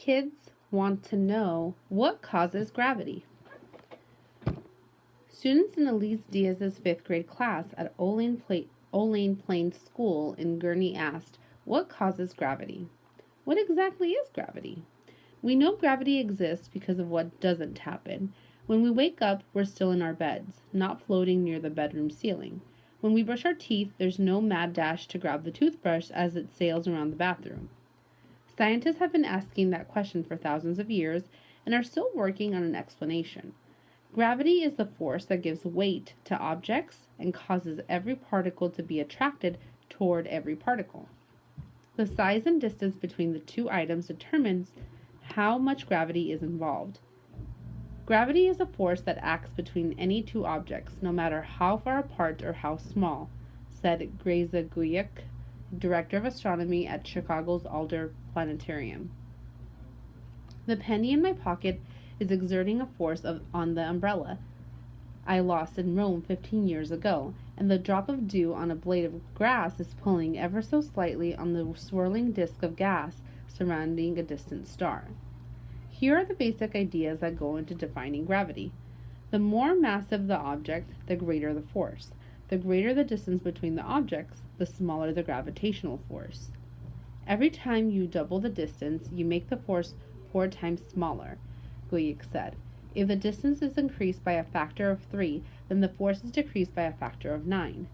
kids want to know what causes gravity. Students in Elise Diaz's 5th grade class at Olane Plains School in Gurnee asked, "What causes gravity?" What exactly is gravity? We know gravity exists because of what doesn't happen. When we wake up, we're still in our beds, not floating near the bedroom ceiling. When we brush our teeth, there's no mad dash to grab the toothbrush as it sails around the bathroom. Scientists have been asking that question for thousands of years and are still working on an explanation. Gravity is the force that gives weight to objects and causes every particle to be attracted toward every particle. The size and distance between the two items determines how much gravity is involved. Gravity is a force that acts between any two objects, no matter how far apart or how small, said Greza Guyuk, director of astronomy at Chicago's Alder Planetarium. The penny in my pocket is exerting a force on the umbrella I lost in Rome 15 years ago, and the drop of dew on a blade of grass is pulling ever so slightly on the swirling disk of gas surrounding a distant star. Here are the basic ideas that go into defining gravity. The more massive the object, the greater the force. The greater the distance between the objects, the smaller the gravitational force. Every time you double the distance, you make the force 4 times smaller, Guyuk said. If the distance is increased by a factor of 3, then the force is decreased by a factor of 9.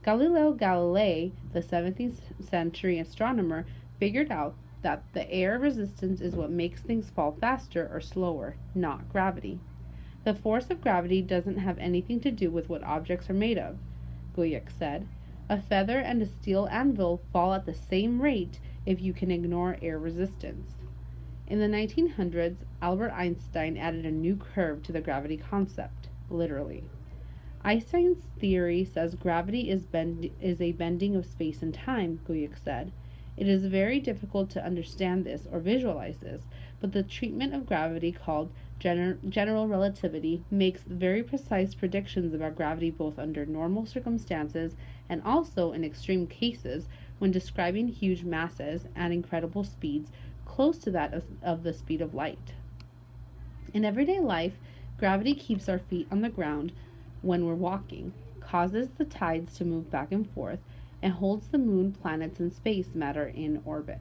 Galileo Galilei, the 17th century astronomer, figured out that the air resistance is what makes things fall faster or slower, not gravity. The force of gravity doesn't have anything to do with what objects are made of, Guyuk said. A feather and a steel anvil fall at the same rate if you can ignore air resistance. In the 1900s, Albert Einstein added a new curve to the gravity concept, literally. Einstein's theory says gravity is a bending of space and time, Guyuk said. It is very difficult to understand this or visualize this, but the treatment of gravity called general relativity makes very precise predictions about gravity both under normal circumstances and also in extreme cases when describing huge masses at incredible speeds close to that of the speed of light. In everyday life, gravity keeps our feet on the ground when we're walking, causes the tides to move back and forth, and holds the moon, planets, and space matter in orbit.